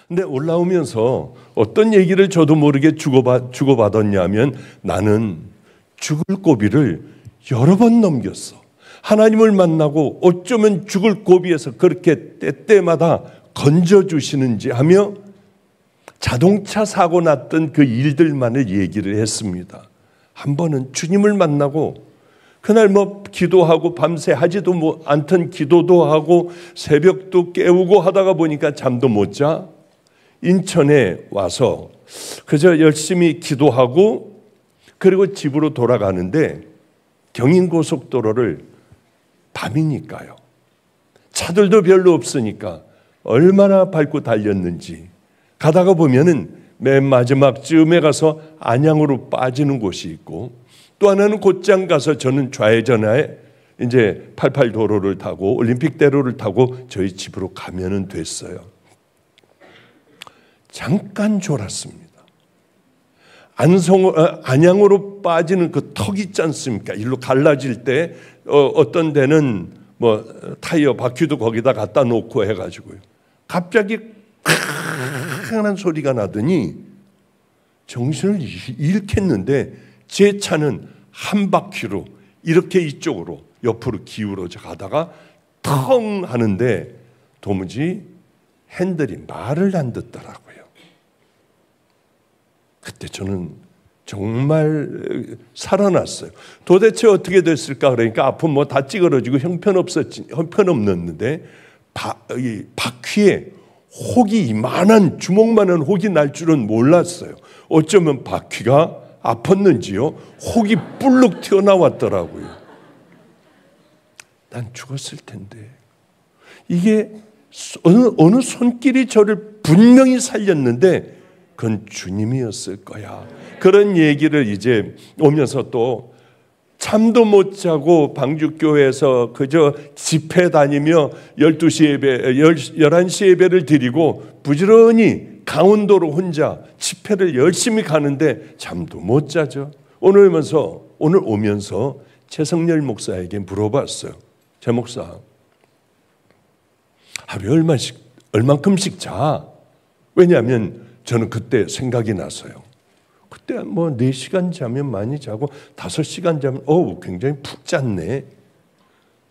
근데 올라오면서 어떤 얘기를 저도 모르게 주고받았냐면 나는 죽을 고비를 여러 번 넘겼어. 하나님을 만나고 어쩌면 죽을 고비에서 그렇게 때때마다 건져주시는지 하며 자동차 사고 났던 그 일들만을 얘기를 했습니다. 한 번은 주님을 만나고 그날 기도하고 밤새 하지도 않던 기도도 하고 새벽도 깨우고 하다가 보니까 잠도 못 자. 인천에 와서 그저 열심히 기도하고 그리고 집으로 돌아가는데 경인고속도로를 밤이니까요. 차들도 별로 없으니까 얼마나 밟고 달렸는지 가다가 보면은 맨 마지막 쯤에 가서 안양으로 빠지는 곳이 있고 또 하나는 곧장 가서 저는 좌회전에 이제 88도로를 타고 올림픽대로를 타고 저희 집으로 가면은 됐어요. 잠깐 졸았습니다. 안양으로 빠지는 그 턱 있지 않습니까? 일로 갈라질 때 어떤 데는 타이어 바퀴도 거기다 갖다 놓고 해가지고요. 갑자기 큰 소리가 나더니 정신을 잃겠는데 제 차는 한 바퀴로 이렇게 이쪽으로 옆으로 기울어져 가다가 텅 하는데 도무지 핸들이 말을 안 듣더라고요. 그때 저는 정말 살아났어요. 도대체 어떻게 됐을까? 그러니까 앞은 다 찌그러지고 형편없는데 바퀴에 혹이 이만한 주먹만한 혹이 날 줄은 몰랐어요. 어쩌면 바퀴가 아팠는지요. 혹이 불룩 튀어나왔더라고요. 난 죽었을 텐데 이게 어느 손길이 저를 분명히 살렸는데 그건 주님이었을 거야. 그런 얘기를 이제 오면서 또 잠도 못 자고 방주교회에서 그저 집회 다니며 12시 예배, 11시 예배를 드리고 부지런히 강원도로 혼자 집회를 열심히 가는데 잠도 못 자죠. 오늘 오면서 최성렬 목사에게 물어봤어요. 제 목사, 하루에 얼만큼씩 자? 왜냐하면 저는 그때 생각이 나서요. 그때 4시간 자면 많이 자고 5시간 자면 굉장히 푹 잤네.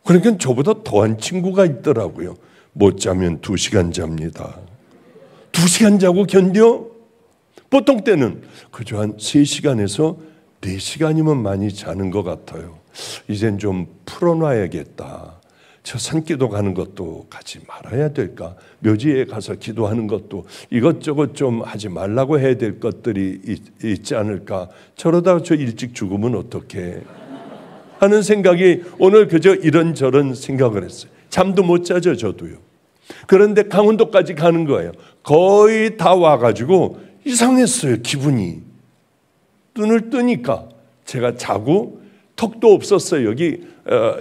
그러니까 저보다 더한 친구가 있더라고요. 못 자면 2시간 잡니다. 2시간 자고 견뎌? 보통 때는 그저 한 3시간에서 4시간이면 많이 자는 것 같아요. 이젠 좀 풀어놔야겠다. 저 산기도 가는 것도 가지 말아야 될까? 묘지에 가서 기도하는 것도 이것저것 좀 하지 말라고 해야 될 것들이 있지 않을까? 저러다가 저 일찍 죽으면 어떡해? 하는 생각이 오늘 그저 이런저런 생각을 했어요. 잠도 못 자죠, 저도요. 그런데 강원도까지 가는 거예요. 거의 다 와가지고 이상했어요, 기분이. 눈을 뜨니까 제가 자고 턱도 없었어요. 여기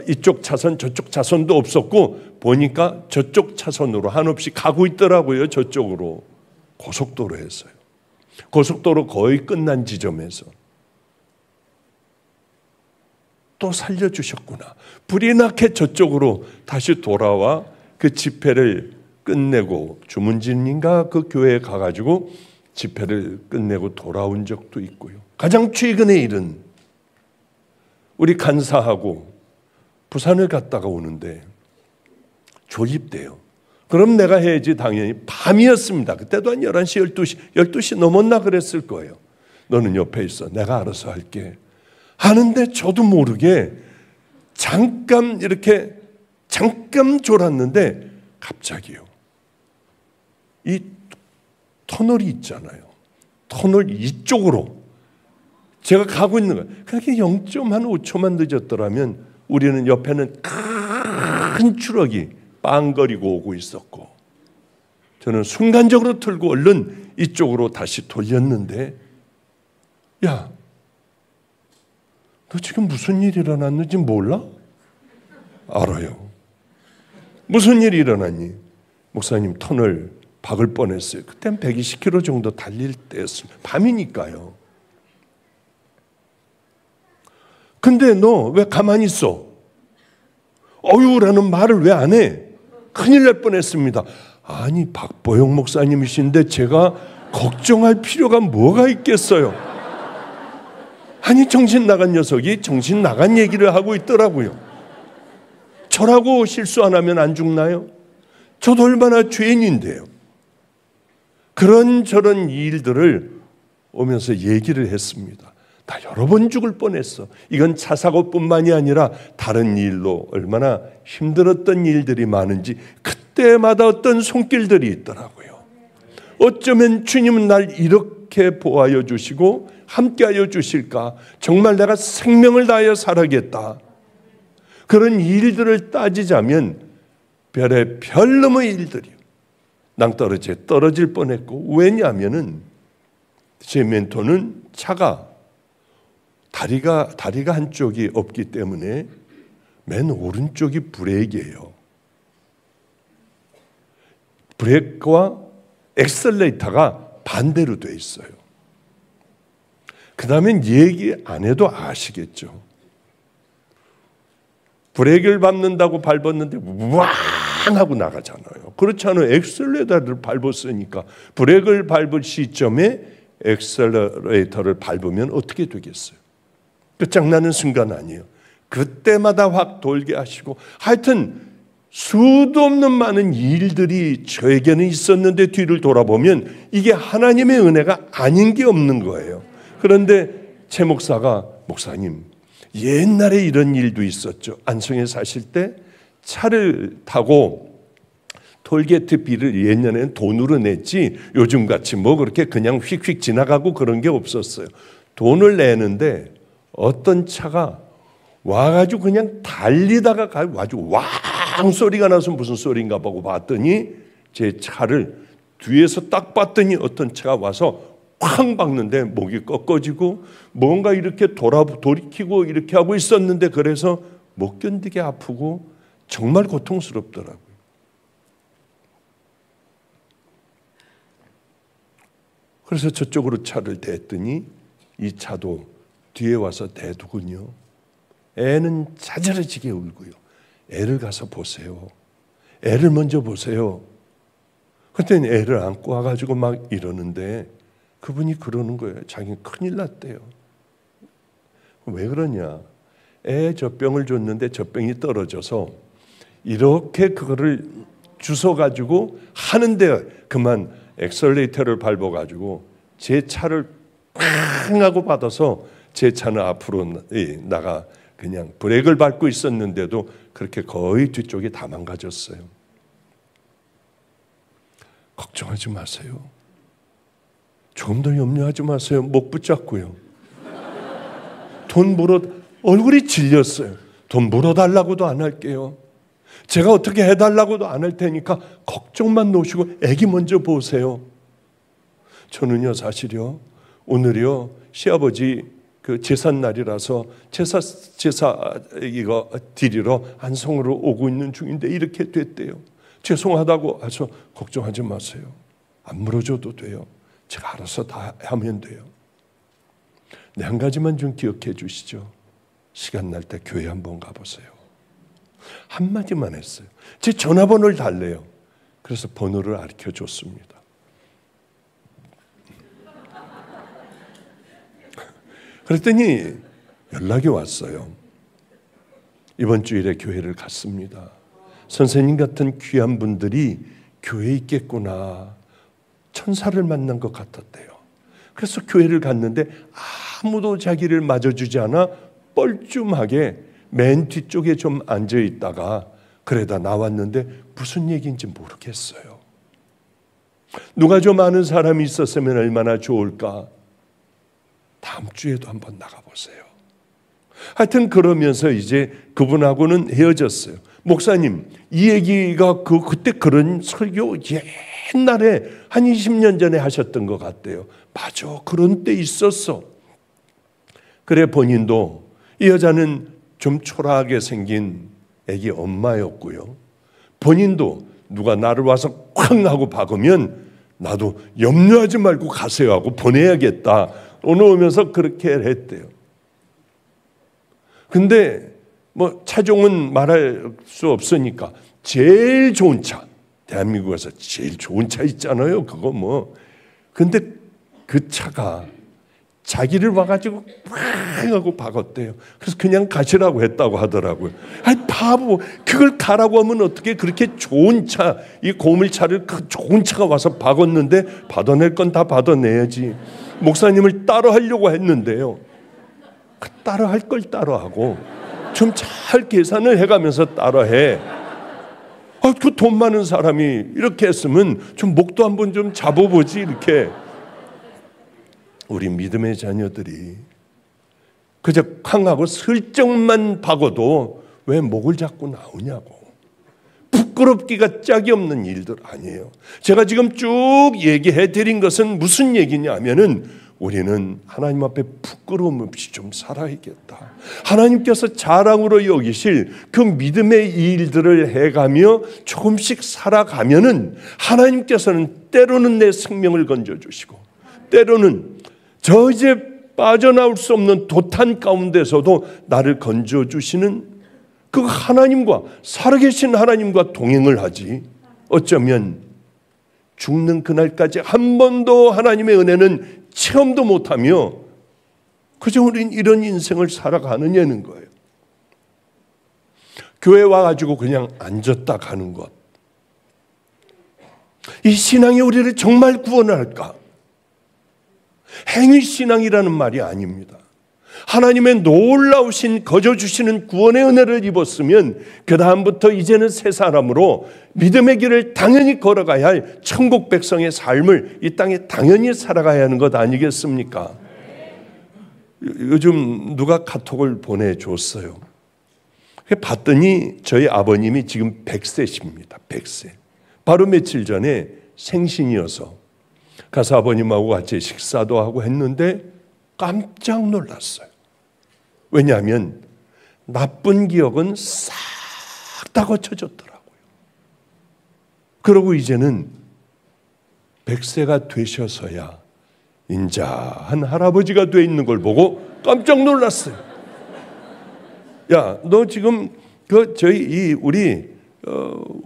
이쪽 차선 저쪽 차선도 없었고 보니까 저쪽 차선으로 한없이 가고 있더라고요. 저쪽으로. 고속도로에서요. 고속도로 거의 끝난 지점에서 또 살려주셨구나. 불이 나게 저쪽으로 다시 돌아와 그 집회를 끝내고 주문진인가 그 교회에 가가지고 집회를 끝내고 돌아온 적도 있고요. 가장 최근의 일은 우리 간사하고 부산을 갔다가 오는데 졸립대요. 그럼 내가 해야지 당연히 밤이었습니다. 그때도 한 11시, 12시 넘었나 그랬을 거예요. 너는 옆에 있어. 내가 알아서 할게. 하는데 저도 모르게 잠깐 졸았는데 갑자기요. 이 터널이 있잖아요. 터널 이쪽으로 제가 가고 있는 거예요. 그렇게 0.5초만 늦었더라면 우리는 옆에는 큰 트럭이 빵거리고 오고 있었고 저는 순간적으로 틀고 얼른 이쪽으로 다시 돌렸는데 야, 너 지금 무슨 일이 일어났는지 몰라? 알아요. 무슨 일이 일어났니? 목사님 터널 박을 뻔했어요. 그땐 120km 정도 달릴 때였습니다. 밤이니까요. 근데 너 왜 가만히 있어? 어휴라는 말을 왜 안 해? 큰일 날 뻔했습니다. 아니 박보영 목사님이신데 제가 걱정할 필요가 뭐가 있겠어요. 아니 정신 나간 녀석이 정신 나간 얘기를 하고 있더라고요. 저라고 실수 안 하면 안 죽나요? 저도 얼마나 죄인인데요. 그런저런 일들을 오면서 얘기를 했습니다. 나 여러 번 죽을 뻔했어. 이건 차 사고뿐만이 아니라 다른 일로 얼마나 힘들었던 일들이 많은지 그때마다 어떤 손길들이 있더라고요. 어쩌면 주님은 날 이렇게 보호하여 주시고 함께하여 주실까? 정말 내가 생명을 다하여 살아겠다. 그런 일들을 따지자면 별의 별놈의 일들이요. 낭떠러지에 떨어질 뻔했고, 왜냐하면은 제 멘토는 차가 다리가 한쪽이 없기 때문에 맨 오른쪽이 브레이크예요. 브레이크와 엑셀레이터가 반대로 돼 있어요. 그 다음엔 얘기 안 해도 아시겠죠. 브레이크를 밟는다고 밟았는데 우왕 하고 나가잖아요. 그렇지 않아요. 엑셀레이터를 밟았으니까 브레이크를 밟을 시점에 엑셀레이터를 밟으면 어떻게 되겠어요? 끝장나는 순간 아니에요. 그때마다 확 돌게 하시고, 하여튼 수도 없는 많은 일들이 저에게는 있었는데 뒤를 돌아보면 이게 하나님의 은혜가 아닌 게 없는 거예요. 그런데 최 목사가, 목사님 옛날에 이런 일도 있었죠. 안성에 사실 때 차를 타고 톨게이트 비를 옛날에는 돈으로 냈지 요즘같이 뭐 그렇게 그냥 휙휙 지나가고 그런 게 없었어요. 돈을 내는데 어떤 차가 와가지고 그냥 달리다가 가지고 왕 소리가 나서 무슨 소리인가 보고 봤더니 제 차를 뒤에서 딱 봤더니 어떤 차가 와서 쾅 박는데 목이 꺾어지고 뭔가 이렇게 돌이키고 이렇게 하고 있었는데, 그래서 못 견디게 아프고 정말 고통스럽더라고요. 그래서 저쪽으로 차를 댔더니 이 차도 뒤에 와서 대두군요. 애는 자저러지게 울고요. 애를 가서 보세요. 애를 먼저 보세요. 그때는 애를 안고 와가지고 막 이러는데 그분이 그러는 거예요. 자기는 큰일 났대요. 왜 그러냐? 애 젖병을 줬는데 젖병이 떨어져서 이렇게 그거를 주워가지고 하는데 그만 엑셀레이터를 밟아가지고 제 차를 쾅 하고 받아서 제 차는 앞으로 나가 그냥 브레이크를 밟고 있었는데도 그렇게 거의 뒤쪽이 다 망가졌어요. 걱정하지 마세요. 조금 더 염려하지 마세요. 못 붙잡고요. 돈 물어, 얼굴이 질렸어요. 돈 물어달라고도 안 할게요. 제가 어떻게 해달라고도 안 할 테니까 걱정만 놓으시고 애기 먼저 보세요. 저는요 사실요 오늘이요 시아버지 그 제삿날이라서 제사 이거 드리러 안성으로 오고 있는 중인데 이렇게 됐대요. 죄송하다고 해서 걱정하지 마세요. 안 물어줘도 돼요. 제가 알아서 다 하면 돼요. 네, 한 가지만 좀 기억해 주시죠. 시간 날 때 교회 한번 가보세요. 한마디만 했어요. 제 전화번호를 달래요. 그래서 번호를 알려줬습니다. 그랬더니 연락이 왔어요. 이번 주일에 교회를 갔습니다. 선생님 같은 귀한 분들이 교회에 있겠구나. 천사를 만난 것 같았대요. 그래서 교회를 갔는데 아무도 자기를 맞아주지 않아 뻘쭘하게 맨 뒤쪽에 좀 앉아 있다가 그러다 나왔는데 무슨 얘기인지 모르겠어요. 누가 좀 아는 사람이 있었으면 얼마나 좋을까. 다음 주에도 한번 나가보세요. 하여튼 그러면서 이제 그분하고는 헤어졌어요. 목사님, 이 얘기가 그때 그런 설교 옛날에 한 20년 전에 하셨던 것 같대요. 맞아, 그런 때 있었어. 그래 본인도 이 여자는 좀 초라하게 생긴 애기 엄마였고요. 본인도 누가 나를 와서 쾅 하고 박으면 나도 염려하지 말고 가세요 하고 보내야겠다. 오늘 오면서 그렇게 했대요. 근데 뭐 차종은 말할 수 없으니까 제일 좋은 차, 대한민국에서 제일 좋은 차 있잖아요. 그거 뭐. 근데 그 차가 자기를 와가지고 팍 하고 박았대요. 그래서 그냥 가시라고 했다고 하더라고요. 아이 바보, 그걸 가라고 하면 어떻게 그렇게 좋은 차, 이 고물차를 그 좋은 차가 와서 박았는데 받아낼 건 다 받아내야지. 목사님을 따로 하려고 했는데요. 그 따로 할 걸 따로 하고 좀 잘 계산을 해가면서 따로 해. 그 돈 많은 사람이 이렇게 했으면 좀 목도 한번 좀 잡아보지 이렇게. 우리 믿음의 자녀들이 그저 쾅하고 슬쩍만 박아도 왜 목을 잡고 나오냐고. 부끄럽기가 짝이 없는 일들 아니에요. 제가 지금 쭉 얘기해 드린 것은 무슨 얘기냐 하면은 우리는 하나님 앞에 부끄러움 없이 좀 살아야겠다. 하나님께서 자랑으로 여기실 그 믿음의 일들을 해가며 조금씩 살아가면은 하나님께서는 때로는 내 생명을 건져주시고 때로는 저 이제 빠져나올 수 없는 도탄 가운데서도 나를 건져주시는 그 하나님과 살아계신 하나님과 동행을 하지. 어쩌면 죽는 그날까지 한 번도 하나님의 은혜는 체험도 못하며 그저 우린 이런 인생을 살아가느냐는 거예요. 교회 와가지고 그냥 앉았다 가는 것. 이 신앙이 우리를 정말 구원할까? 행위신앙이라는 말이 아닙니다. 하나님의 놀라우신 거저주시는 구원의 은혜를 입었으면 그 다음부터 이제는 새 사람으로 믿음의 길을 당연히 걸어가야 할 천국 백성의 삶을 이 땅에 당연히 살아가야 하는 것 아니겠습니까? 요즘 누가 카톡을 보내줬어요. 봤더니 저희 아버님이 지금 100세십니다. 100세. 바로 며칠 전에 생신이어서 가서 아버님하고 같이 식사도 하고 했는데 깜짝 놀랐어요. 왜냐하면 나쁜 기억은 싹 다 거쳐졌더라고요. 그러고 이제는 100세가 되셔서야 인자한 할아버지가 돼 있는 걸 보고 깜짝 놀랐어요. 야, 너 지금 우리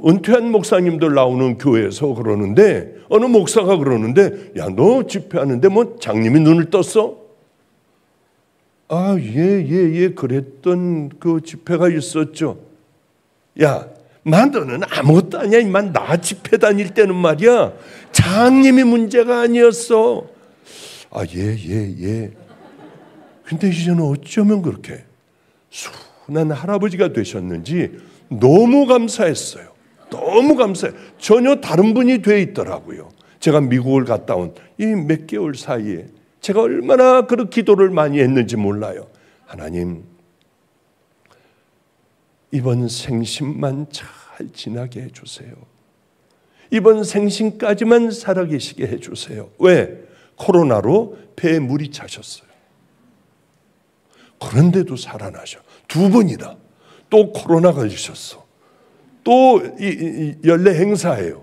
은퇴한 목사님들 나오는 교회에서 그러는데 어느 목사가 그러는데 야, 너 집회하는데 뭐 장님이 눈을 떴어? 아, 예, 그랬던 그 집회가 있었죠. 야, 너는 아무것도 아니야. 임만 나 집회 다닐 때는 말이야 장님이 문제가 아니었어. 아, 예. 근데 이제는 어쩌면 그렇게 순한 할아버지가 되셨는지 너무 감사했어요. 너무 감사해요. 전혀 다른 분이 돼 있더라고요. 제가 미국을 갔다 온 이 몇 개월 사이에 제가 얼마나 그런 기도를 많이 했는지 몰라요. 하나님, 이번 생신만 잘 지나게 해주세요. 이번 생신까지만 살아계시게 해주세요. 왜? 코로나로 배에 물이 차셨어요. 그런데도 살아나셔. 두 번이나. 또 코로나 걸리셨어. 또 연례 행사예요.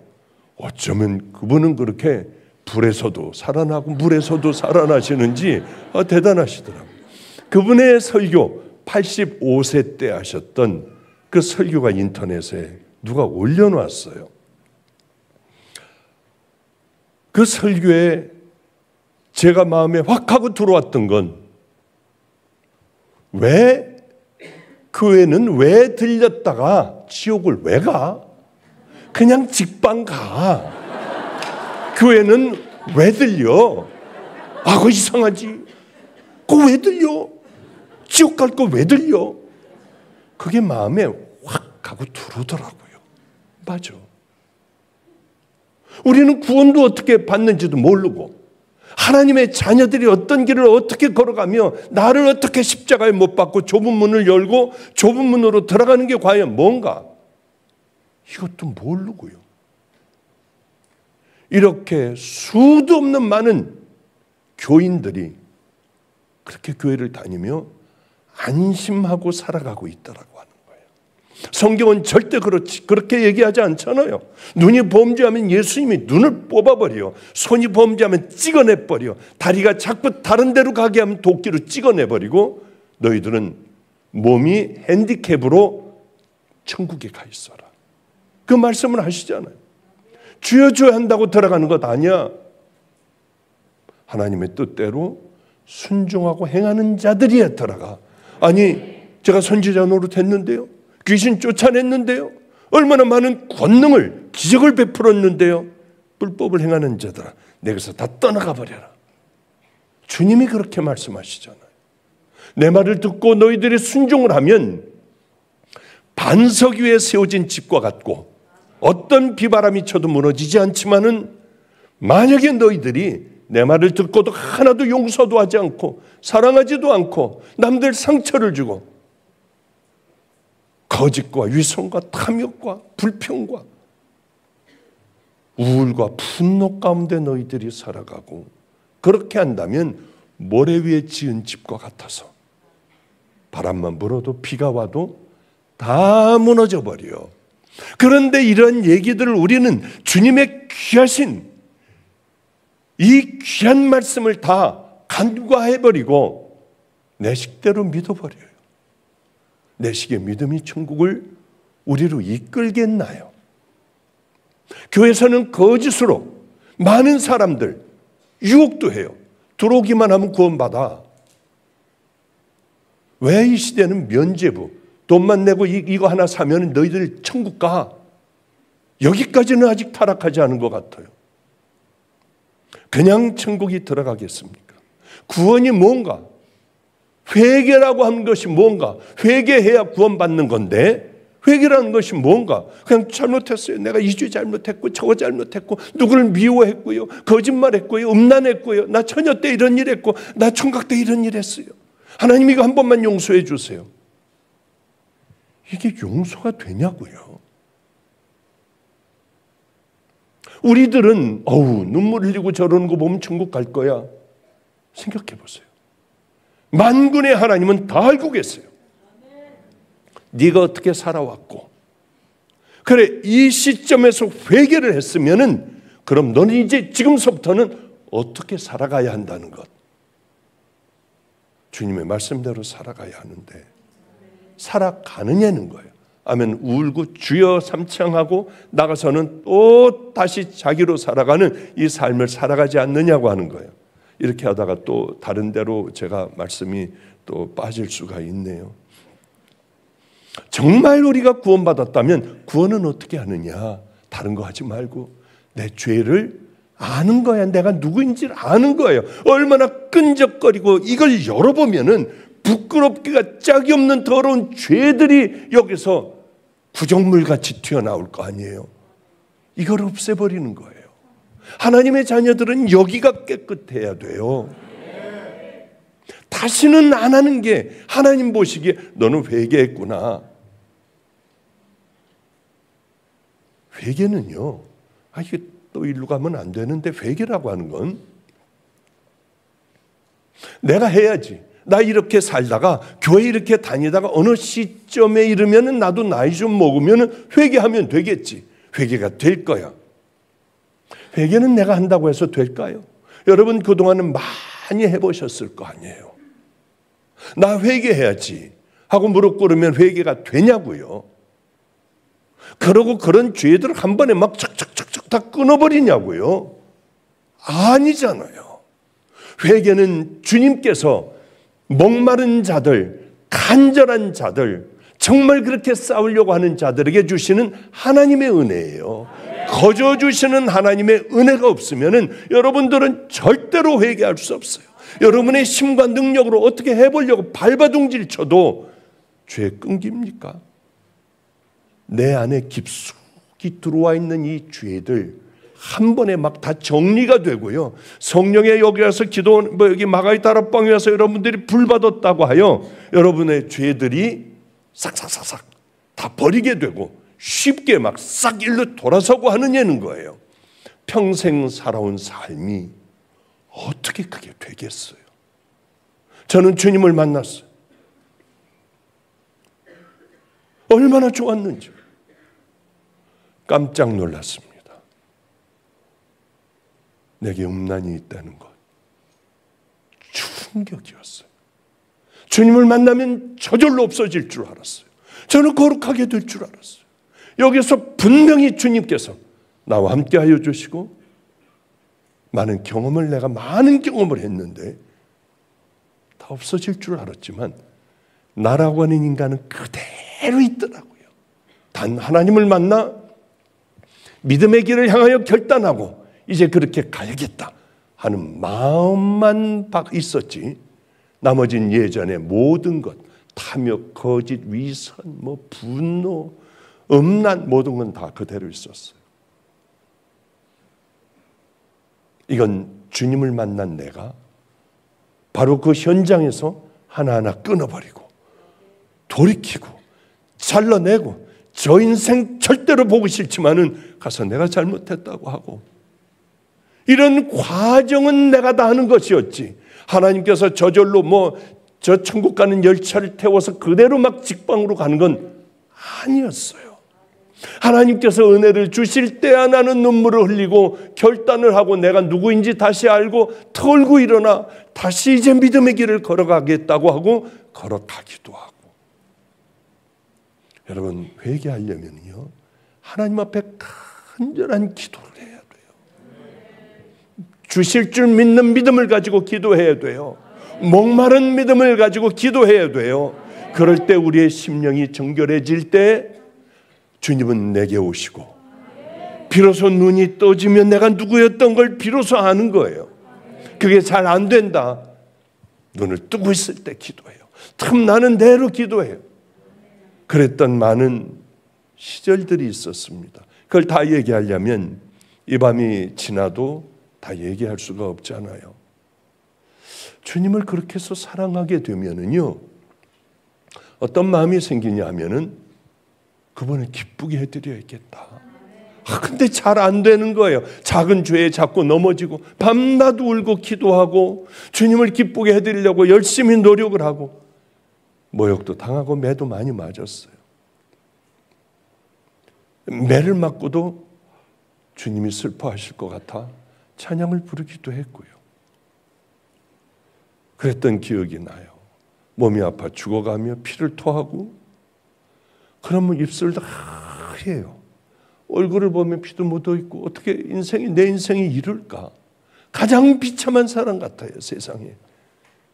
어쩌면 그분은 그렇게 불에서도 살아나고 물에서도 살아나시는지 대단하시더라고요. 그분의 설교 85세 때 하셨던 그 설교가 인터넷에 누가 올려놨어요. 그 설교에 제가 마음에 확 하고 들어왔던 건 왜 교회는 왜 들렸다가 지옥을 왜 가? 그냥 직방 가. 교회는 왜 들려? 아, 그거 이상하지. 그거 왜 들려? 지옥 갈 거 왜 들려? 그게 마음에 확 하고 들어오더라고요. 맞아. 우리는 구원도 어떻게 받는지도 모르고 하나님의 자녀들이 어떤 길을 어떻게 걸어가며 나를 어떻게 십자가에 못 박고 좁은 문을 열고 좁은 문으로 들어가는 게 과연 뭔가? 이것도 모르고요. 이렇게 수도 없는 많은 교인들이 그렇게 교회를 다니며 안심하고 살아가고 있더라고 하는 거예요. 성경은 절대 그렇게 얘기하지 않잖아요. 눈이 범죄하면 예수님이 눈을 뽑아버려. 손이 범죄하면 찍어내버려. 다리가 자꾸 다른 데로 가게 하면 도끼로 찍어내버리고 너희들은 몸이 핸디캡으로 천국에 가 있어라. 그 말씀을 하시잖아요. 주여 주여 한다고 들어가는 것 아니야. 하나님의 뜻대로 순종하고 행하는 자들이야 들어가. 아니 제가 선지자 노릇했는데요, 귀신 쫓아냈는데요, 얼마나 많은 권능을 기적을 베풀었는데요, 불법을 행하는 자들아 내게서 다 떠나가 버려라. 주님이 그렇게 말씀하시잖아요. 내 말을 듣고 너희들이 순종을 하면 반석 위에 세워진 집과 같고 어떤 비바람이 쳐도 무너지지 않지만은, 만약에 너희들이 내 말을 듣고도 하나도 용서도 하지 않고 사랑하지도 않고 남들 상처를 주고 거짓과 위선과 탐욕과 불평과 우울과 분노 가운데 너희들이 살아가고, 그렇게 한다면 모래 위에 지은 집과 같아서 바람만 불어도 비가 와도 다 무너져 버려. 그런데 이런 얘기들을 우리는 주님의 귀하신 이 귀한 말씀을 다 간과해버리고 내 식대로 믿어버려요. 내 식의 믿음이 천국을 우리로 이끌겠나요? 교회에서는 거짓으로 많은 사람들 유혹도 해요. 들어오기만 하면 구원받아. 왜 이 시대는 면죄부, 돈만 내고 이거 하나 사면 너희들 천국 가. 여기까지는 아직 타락하지 않은 것 같아요. 그냥 천국이 들어가겠습니까? 구원이 뭔가? 회개라고 하는 것이 뭔가? 회개해야 구원받는 건데 회개라는 것이 뭔가? 그냥 잘못했어요. 내가 이 죄 잘못했고 저거 잘못했고 누구를 미워했고요, 거짓말했고요, 음란했고요, 나 처녀 때 이런 일 했고 나 총각 때 이런 일 했어요. 하나님 이거 한 번만 용서해 주세요. 이게 용서가 되냐고요. 우리들은 눈물 흘리고 저러는 거 보면 천국 갈 거야. 생각해 보세요. 만군의 하나님은 다 알고 계세요. 네가 어떻게 살아왔고, 그래 이 시점에서 회개를 했으면은 그럼 너는 이제 지금서부터는 어떻게 살아가야 한다는 것. 주님의 말씀대로 살아가야 하는데 살아가느냐는 거예요. 아멘. 울고 주여 삼창하고 나가서는 또 다시 자기로 살아가는 이 삶을 살아가지 않느냐고 하는 거예요. 이렇게 하다가 또 다른 데로 제가 말씀이 또 빠질 수가 있네요. 정말 우리가 구원받았다면 구원은 어떻게 하느냐? 다른 거 하지 말고 내 죄를 아는 거야. 내가 누구인지를 아는 거예요. 얼마나 끈적거리고 이걸 열어보면은 부끄럽기가 짝이 없는 더러운 죄들이 여기서 구정물같이 튀어나올 거 아니에요. 이걸 없애버리는 거예요. 하나님의 자녀들은 여기가 깨끗해야 돼요. 다시는 안 하는 게 하나님 보시기에 너는 회개했구나. 회개는요, 이게 또 일로 가면 안 되는데, 회개라고 하는 건 내가 해야지. 나 이렇게 살다가 교회 이렇게 다니다가 어느 시점에 이르면은 나도 나이 좀 먹으면은 회개하면 되겠지. 회개가 될 거야. 회개는 내가 한다고 해서 될까요? 여러분 그동안은 많이 해보셨을 거 아니에요. 나 회개해야지 하고 무릎 꿇으면 회개가 되냐고요. 그러고 그런 죄들을 한 번에 막 착착착착 다 끊어버리냐고요. 아니잖아요. 회개는 주님께서 목마른 자들, 간절한 자들, 정말 그렇게 싸우려고 하는 자들에게 주시는 하나님의 은혜예요. 거저 주시는 하나님의 은혜가 없으면은 여러분들은 절대로 회개할 수 없어요. 여러분의 힘과 능력으로 어떻게 해보려고 발바둥질 쳐도 죄 끊깁니까? 내 안에 깊숙이 들어와 있는 이 죄들 한 번에 막 다 정리가 되고요. 성령의 여기 와서 여기 마가이 다락방에 와서 여러분들이 불 받았다고 하여 여러분의 죄들이 싹싹싹싹 다 버리게 되고 쉽게 막 싹 일로 돌아서고 하느냐는 거예요. 평생 살아온 삶이 어떻게 그게 되겠어요? 저는 주님을 만났어요. 얼마나 좋았는지 깜짝 놀랐습니다. 내게 음란이 있다는 것 충격이었어요. 주님을 만나면 저절로 없어질 줄 알았어요. 저는 거룩하게 될 줄 알았어요. 여기서 분명히 주님께서 나와 함께 하여 주시고 많은 경험을 했는데 다 없어질 줄 알았지만 나라고 하는 인간은 그대로 있더라고요. 단 하나님을 만나 믿음의 길을 향하여 결단하고 이제 그렇게 가야겠다 하는 마음만 있었지, 나머진 예전에 모든 것, 탐욕, 거짓, 위선, 분노, 음란, 모든 건 다 그대로 있었어요. 이건 주님을 만난 내가 바로 그 현장에서 하나하나 끊어버리고 돌이키고 잘라내고, 저 인생 절대로 보고 싫지만은 가서 내가 잘못했다고 하고, 이런 과정은 내가 다 하는 것이었지, 하나님께서 저절로 저 천국 가는 열차를 태워서 그대로 막 직방으로 가는 건 아니었어요. 하나님께서 은혜를 주실 때야 나는 눈물을 흘리고 결단을 하고 내가 누구인지 다시 알고 털고 일어나 다시 이제 믿음의 길을 걸어가겠다고 하고 걸어가기도 하고. 여러분, 회개하려면요 하나님 앞에 간절한 기도를 해야 돼요. 주실 줄 믿는 믿음을 가지고 기도해야 돼요. 목마른 믿음을 가지고 기도해야 돼요. 그럴 때 우리의 심령이 정결해질 때 주님은 내게 오시고, 비로소 눈이 떠지면 내가 누구였던 걸 비로소 아는 거예요. 그게 잘 안 된다. 눈을 뜨고 있을 때 기도해요. 틈나는 대로 기도해요. 그랬던 많은 시절들이 있었습니다. 그걸 다 얘기하려면 이 밤이 지나도 다 얘기할 수가 없잖아요. 주님을 그렇게 해서 사랑하게 되면은요, 어떤 마음이 생기냐 하면은 그분을 기쁘게 해드려야겠다. 근데 잘 안 되는 거예요. 작은 죄에 자꾸 넘어지고 밤낮 울고 기도하고 주님을 기쁘게 해드리려고 열심히 노력을 하고 모욕도 당하고 매도 많이 맞았어요. 매를 맞고도 주님이 슬퍼하실 것 같아 찬양을 부르기도 했고요. 그랬던 기억이 나요. 몸이 아파 죽어가며 피를 토하고, 그러면 입술도 하얘요. 얼굴을 보면 피도 묻어있고 어떻게 내 인생이 이럴까. 가장 비참한 사람 같아요, 세상에.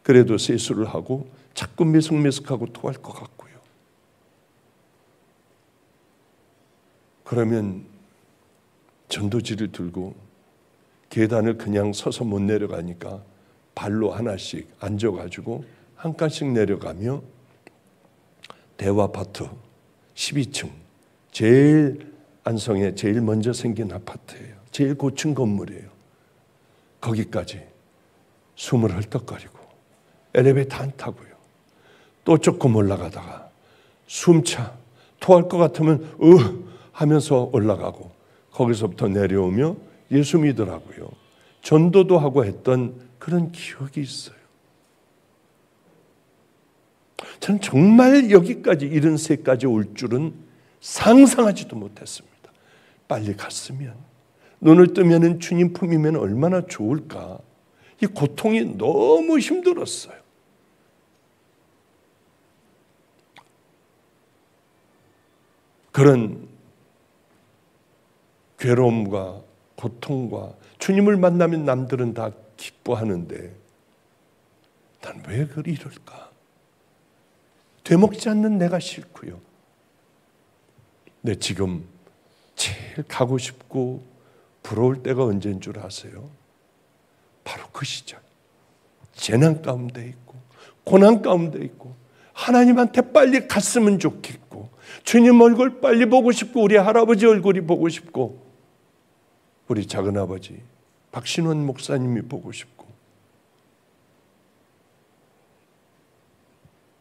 그래도 세수를 하고 자꾸 메석메석하고 토할 것 같고요. 그러면 전도지를 들고 계단을 그냥 서서 못 내려가니까 발로 하나씩 앉아가지고 한 칸씩 내려가며 대화아파트 12층, 제일 안성에 제일 먼저 생긴 아파트예요. 제일 고층 건물이에요. 거기까지 숨을 헐떡거리고 엘리베이터 안 타고요. 또 조금 올라가다가 숨차 토할 것 같으면 하면서 올라가고 거기서부터 내려오며 예수 믿으라고요. 전도도 하고 했던 그런 기억이 있어요. 저는 정말 여기까지 73까지 올 줄은 상상하지도 못했습니다. 빨리 갔으면, 눈을 뜨면 주님 품이면 얼마나 좋을까. 이 고통이 너무 힘들었어요. 그런 괴로움과 고통과 주님을 만나면 남들은 다 기뻐하는데 난 왜 이럴까? 되먹지 않는 내가 싫고요. 근데 지금 제일 가고 싶고 부러울 때가 언제인 줄 아세요? 바로 그 시절. 재난 가운데 있고 고난 가운데 있고 하나님한테 빨리 갔으면 좋겠고 주님 얼굴 빨리 보고 싶고 우리 할아버지 얼굴이 보고 싶고 우리 작은아버지 박신원 목사님이 보고 싶고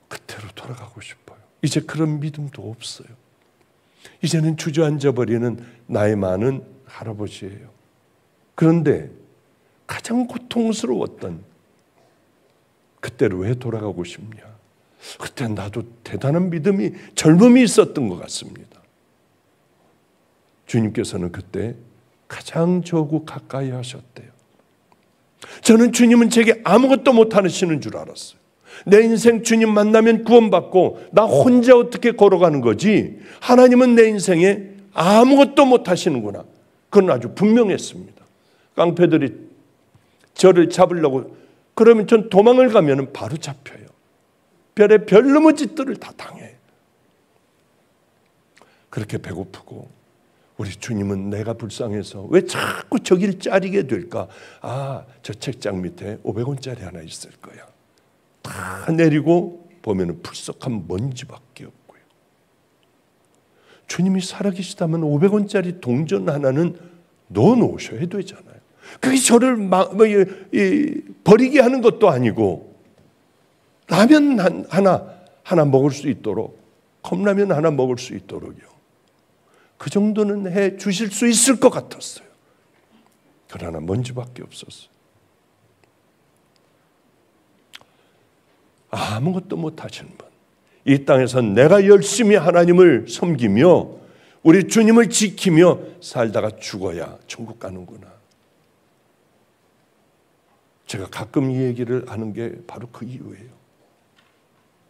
그때로 돌아가고 싶어요. 이제 그런 믿음도 없어요. 이제는 주저앉아버리는 나이 많은 할아버지예요. 그런데 가장 고통스러웠던 그때로 왜 돌아가고 싶냐? 그때 나도 대단한 믿음이 젊음이 있었던 것 같습니다. 주님께서는 그때 가장 저하고 가까이 하셨대요. 저는 주님은 제게 아무것도 못하시는 줄 알았어요. 내 인생 주님 만나면 구원받고 나 혼자 어떻게 걸어가는 거지 하나님은 내 인생에 아무것도 못하시는구나. 그건 아주 분명했습니다. 깡패들이 저를 잡으려고 그러면 전 도망을 가면 바로 잡혀요. 별의 별놈의 짓들을 다 당해요. 그렇게 배고프고 우리 주님은 내가 불쌍해서 왜 자꾸 저길 짜리게 될까? 저 책장 밑에 500원짜리 하나 있을 거야. 다 내리고 보면 풀썩한 먼지밖에 없고요. 주님이 살아계시다면 500원짜리 동전 하나는 넣어놓으셔야 되잖아요. 그게 저를 버리게 하는 것도 아니고 라면 하나 먹을 수 있도록, 컵라면 하나 먹을 수 있도록요. 그 정도는 해 주실 수 있을 것 같았어요. 그러나 먼지밖에 없었어요. 아무것도 못하시는 분, 이 땅에서 내가 열심히 하나님을 섬기며 우리 주님을 지키며 살다가 죽어야 천국 가는구나. 제가 가끔 이 얘기를 하는 게 바로 그 이유예요.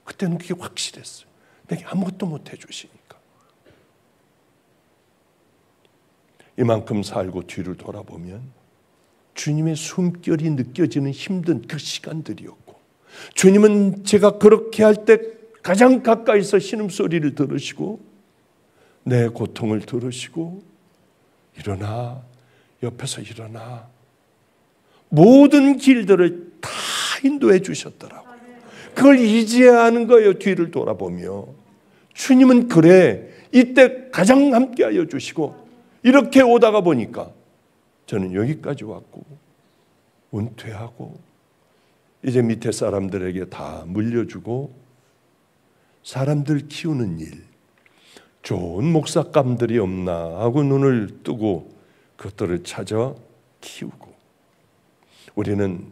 그때는 그게 확실했어요. 내게 아무것도 못 해주시니까. 이만큼 살고 뒤를 돌아보면 주님의 숨결이 느껴지는 힘든 그 시간들이었고, 주님은 제가 그렇게 할 때 가장 가까이서 신음소리를 들으시고 내 고통을 들으시고 일어나, 옆에서 일어나, 모든 길들을 다 인도해 주셨더라고요. 그걸 이제야 하는 거예요. 뒤를 돌아보며 주님은 그래 이때 가장 함께하여 주시고, 이렇게 오다가 보니까 저는 여기까지 왔고 은퇴하고 이제 밑에 사람들에게 다 물려주고 사람들 키우는 일, 좋은 목사감들이 없나 하고 눈을 뜨고 그것들을 찾아 키우고, 우리는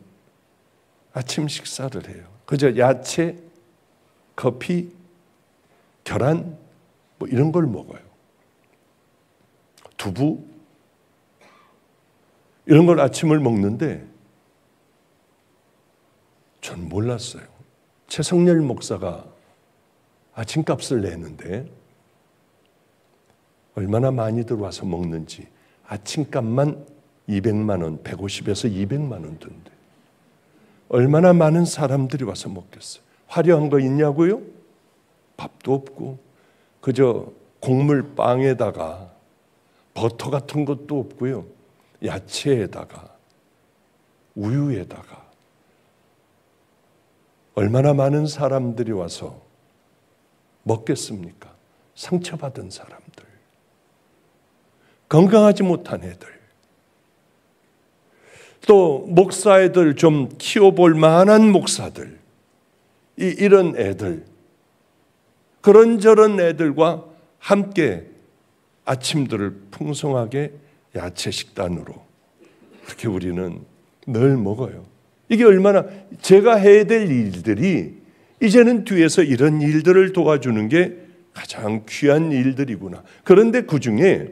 아침 식사를 해요. 그저 야채, 커피, 계란 뭐 이런 걸 먹어요. 두부 이런 걸 아침을 먹는데 전 몰랐어요. 최성렬 목사가 아침값을 내는데 얼마나 많이들 와서 먹는지 아침값만 200만 원, 150에서 200만 원 든대. 얼마나 많은 사람들이 와서 먹겠어요. 화려한 거 있냐고요? 밥도 없고 그저 곡물 빵에다가 버터 같은 것도 없고요. 야채에다가 우유에다가 얼마나 많은 사람들이 와서 먹겠습니까? 상처받은 사람들, 건강하지 못한 애들, 또 목사애들 좀 키워볼 만한 목사들, 이런 애들, 그런저런 애들과 함께 아침들을 풍성하게 야채 식단으로 그렇게 우리는 늘 먹어요. 이게 얼마나 제가 해야 될 일들이 이제는 뒤에서 이런 일들을 도와주는 게 가장 귀한 일들이구나. 그런데 그중에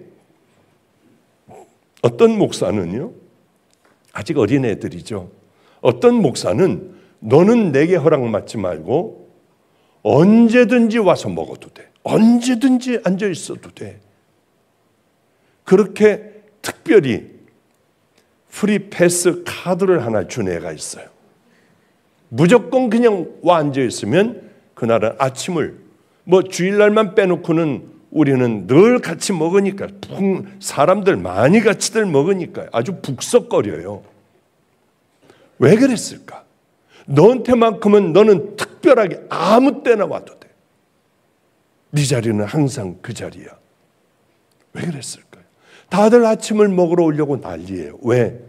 어떤 목사는요, 아직 어린 애들이죠. 어떤 목사는 너는 내게 허락받지 말고 언제든지 와서 먹어도 돼. 언제든지 앉아 있어도 돼. 그렇게 특별히 프리 패스 카드를 하나 준 애가 있어요. 무조건 그냥 와 앉아 있으면 그날은 아침을 뭐 주일날만 빼놓고는 우리는 늘 같이 먹으니까, 사람들 많이 같이들 먹으니까 아주 북석거려요. 왜 그랬을까? 너한테만큼은 너는 특별하게 아무 때나 와도 돼. 네 자리는 항상 그 자리야. 왜 그랬을까요? 다들 아침을 먹으러 오려고 난리예요. 왜?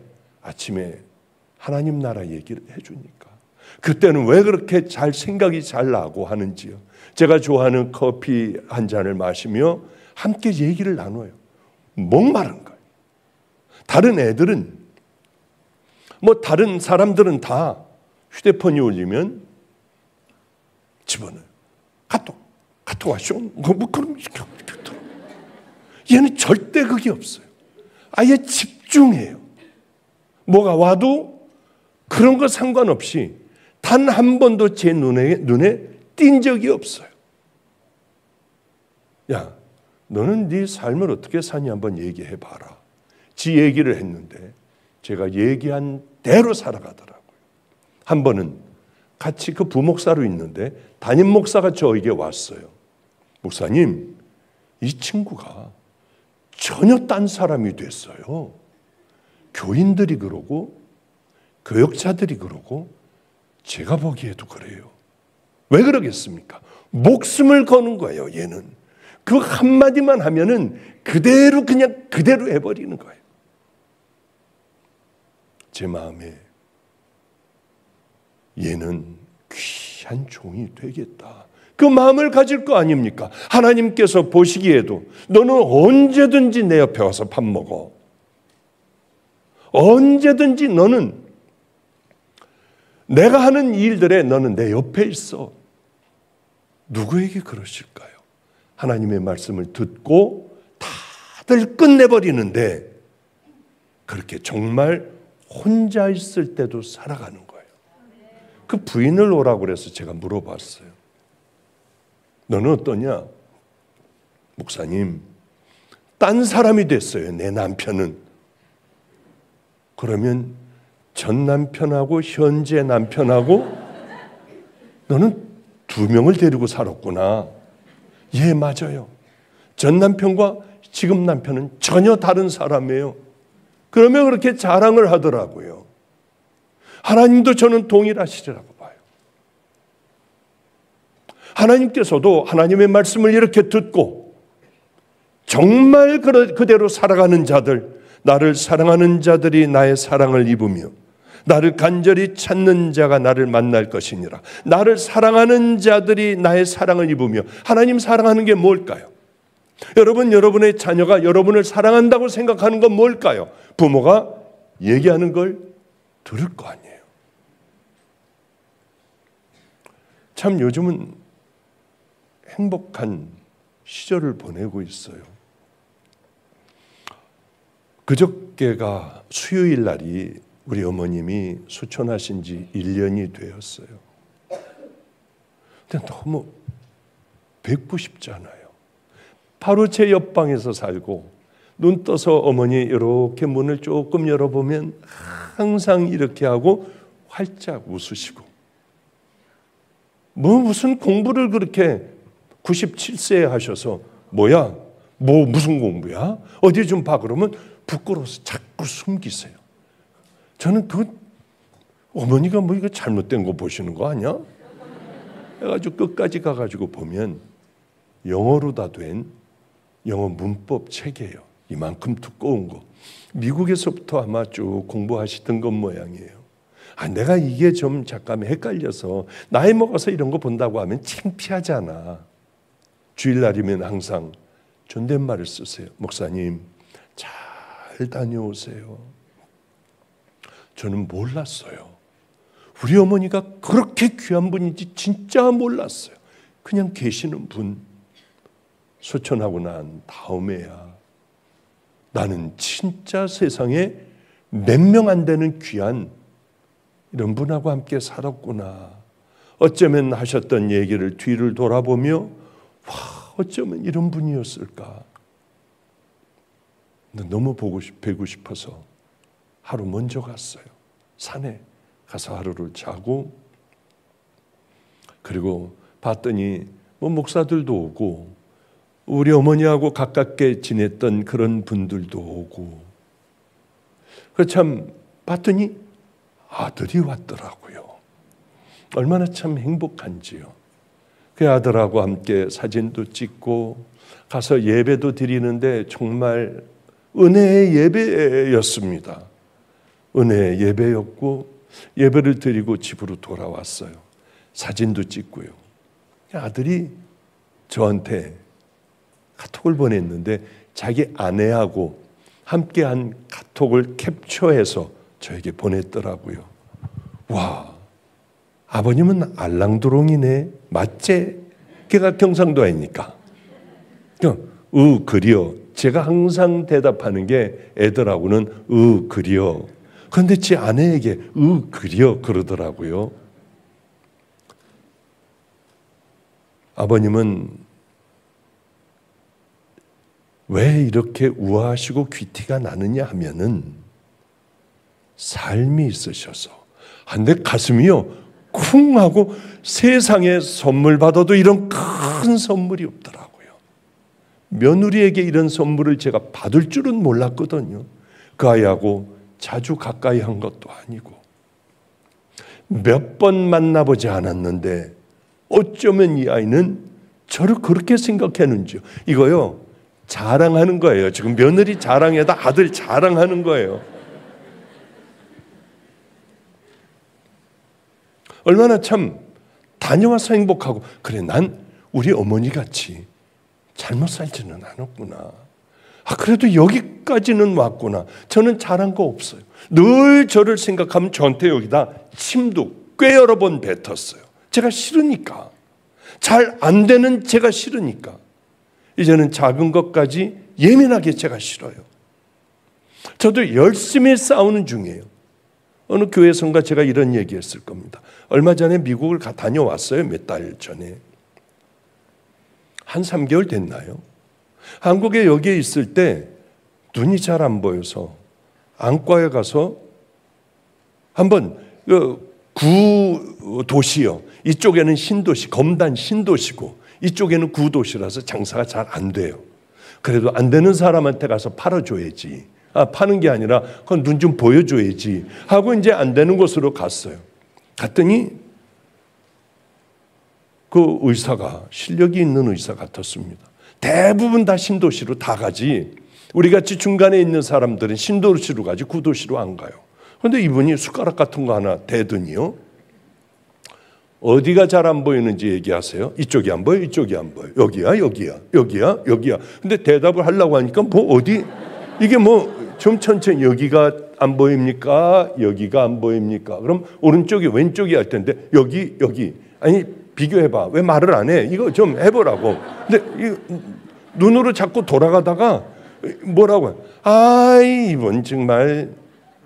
아침에 하나님 나라 얘기를 해주니까. 그때는 왜 그렇게 잘 생각이 잘 나고 하는지요. 제가 좋아하는 커피 한 잔을 마시며 함께 얘기를 나눠요. 목마른 거예요. 다른 애들은, 뭐 다른 사람들은 다 휴대폰이 울리면 집어넣어요. 카톡 왔쇼? 뭐 그럼 얘는 절대 그게 없어요. 아예 집중해요. 뭐가 와도 그런 거 상관없이 단 한 번도 제 눈에 띈 적이 없어요. 야, 너는 네 삶을 어떻게 사니 한번 얘기해 봐라. 지 얘기를 했는데 제가 얘기한 대로 살아가더라고요. 한 번은 같이 그 부목사로 있는데 담임 목사가 저에게 왔어요. 목사님, 이 친구가 전혀 딴 사람이 됐어요. 교인들이 그러고 교역자들이 그러고 제가 보기에도 그래요. 왜 그러겠습니까? 목숨을 거는 거예요. 얘는 그 한마디만 하면은 그대로 그냥 그대로 해버리는 거예요. 제 마음에 얘는 귀한 종이 되겠다, 그 마음을 가질 거 아닙니까? 하나님께서 보시기에도 너는 언제든지 내 옆에 와서 밥 먹어. 언제든지 너는 내가 하는 일들에 너는 내 옆에 있어. 누구에게 그러실까요? 하나님의 말씀을 듣고 다들 끝내버리는데 그렇게 정말 혼자 있을 때도 살아가는 거예요. 그 부인을 오라고 그래서 제가 물어봤어요. 너는 어떠냐? 목사님, 딴 사람이 됐어요, 내 남편은. 그러면 전 남편하고 현재 남편하고 너는 2명을 데리고 살았구나. 예, 맞아요. 전 남편과 지금 남편은 전혀 다른 사람이에요. 그러면 그렇게 자랑을 하더라고요. 하나님도 저는 동일하시리라고 봐요. 하나님께서도 하나님의 말씀을 이렇게 듣고 정말 그대로 살아가는 자들, 나를 사랑하는 자들이 나의 사랑을 입으며 나를 간절히 찾는 자가 나를 만날 것이니라. 나를 사랑하는 자들이 나의 사랑을 입으며. 하나님 사랑하는 게 뭘까요? 여러분, 여러분의 자녀가 여러분을 사랑한다고 생각하는 건 뭘까요? 부모가 얘기하는 걸 들을 거 아니에요. 참 요즘은 행복한 시절을 보내고 있어요. 그저께가 수요일 날이 우리 어머님이 수천하신 지 1년이 되었어요. 근데 너무 뵙고 싶잖아요. 바로 제 옆방에서 살고 눈 떠서 어머니 이렇게 문을 조금 열어보면 항상 이렇게 하고 활짝 웃으시고, 무슨 공부를 그렇게 97세에 하셔서 뭐야? 무슨 공부야? 어디 좀 봐. 그러면 부끄러워서 자꾸 숨기세요. 저는 어머니가 뭐 이거 잘못된 거 보시는 거 아니야? 해가지고 끝까지 가가지고 보면 영어로 다 된 영어 문법 책이에요. 이만큼 두꺼운 거. 미국에서부터 아마 쭉 공부하시던 것 모양이에요. 내가 이게 좀 잠깐 헷갈려서 나이 먹어서 이런 거 본다고 하면 창피하잖아. 주일날이면 항상 존댓말을 쓰세요. 목사님, 잘 다녀오세요. 저는 몰랐어요. 우리 어머니가 그렇게 귀한 분인지 진짜 몰랐어요. 그냥 계시는 분. 소천하고 난 다음에야 나는 진짜 세상에 몇 명 안 되는 귀한 이런 분하고 함께 살았구나. 어쩌면 하셨던 얘기를 뒤를 돌아보며 와, 어쩌면 이런 분이었을까. 너무 뵈고 싶어서 하루 먼저 갔어요. 산에 가서 하루를 자고, 그리고 봤더니 목사들도 오고 우리 어머니하고 가깝게 지냈던 그런 분들도 오고, 참 봤더니 아들이 왔더라고요. 얼마나 참 행복한지요. 그 아들하고 함께 사진도 찍고 가서 예배도 드리는데 정말 은혜의 예배였습니다. 은혜의 예배였고 예배를 드리고 집으로 돌아왔어요. 사진도 찍고요. 아들이 저한테 카톡을 보냈는데 자기 아내하고 함께한 카톡을 캡처해서 저에게 보냈더라고요. 와, 아버님은 알랑드롱이네. 맞제? 걔가 경상도 아니니까. 그려. 제가 항상 대답하는 게 애들하고는 그려. 그런데 제 아내에게 그려 그러더라고요. 아버님은 왜 이렇게 우아하시고 귀티가 나느냐 하면은 삶이 있으셔서 내 가슴이요 쿵 하고 세상에 선물 받아도 이런 큰 선물이 없더라고요. 며느리에게 이런 선물을 제가 받을 줄은 몰랐거든요. 그 아이하고 자주 가까이 한 것도 아니고 몇 번 만나보지 않았는데 어쩌면 이 아이는 저를 그렇게 생각했는지요. 이거요 자랑하는 거예요. 지금 며느리 자랑에다 아들 자랑하는 거예요. 얼마나 참 다녀와서 행복하고 그래 난 우리 어머니 같이 잘못 살지는 않았구나. 그래도 여기까지는 왔구나. 저는 잘한 거 없어요. 늘 저를 생각하면 저한테 여기다 침도 꽤 여러 번 뱉었어요. 제가 싫으니까. 잘 안 되는 제가 싫으니까. 이제는 작은 것까지 예민하게 제가 싫어요. 저도 열심히 싸우는 중이에요. 어느 교회에선가 제가 이런 얘기했을 겁니다. 얼마 전에 미국을 다녀왔어요. 몇 달 전에. 한 3개월 됐나요? 한국에 여기에 있을 때 눈이 잘 안 보여서 안과에 가서 한번 구도시요. 이쪽에는 신도시, 검단 신도시고 이쪽에는 구도시라서 장사가 잘 안 돼요. 그래도 안 되는 사람한테 가서 팔아줘야지. 파는 게 아니라 그건 눈 좀 보여줘야지 하고 이제 안 되는 곳으로 갔어요. 갔더니 그 의사가 실력이 있는 의사 같았습니다. 대부분 다 신도시로 다 가지 우리같이 중간에 있는 사람들은 신도시로 가지 구도시로 안 가요. 그런데 이분이 숟가락 같은 거 하나 대더니요. 어디가 잘 안 보이는지 얘기하세요. 이쪽이 안 보여, 이쪽이 안 보여. 여기야, 여기야, 여기야, 여기야. 근데 대답을 하려고 하니까 뭐 어디 이게 뭐 좀 천천히 여기가 안 보입니까? 여기가 안 보입니까? 그럼 오른쪽이 왼쪽이 할 텐데 여기 아니 비교해봐. 왜 말을 안 해? 이거 좀 해보라고. 근데 눈으로 자꾸 돌아가다가 뭐라고 해요? 이번 정말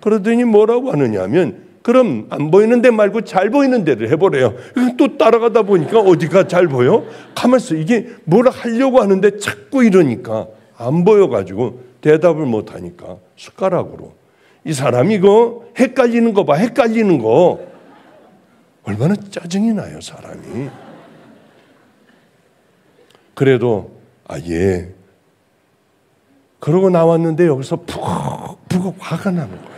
그러더니 뭐라고 하느냐면 그럼 안 보이는 데 말고 잘 보이는 데를 해보래요. 또 따라가다 보니까 어디가 잘 보여? 가만있어. 이게 뭘 하려고 하는데 자꾸 이러니까 안 보여가지고 대답을 못하니까 숟가락으로. 이 사람이 이거 헷갈리는 거 봐. 헷갈리는 거. 얼마나 짜증이 나요 사람이. 그래도 예. 그러고 나왔는데 여기서 푹 화가 나는 거예요.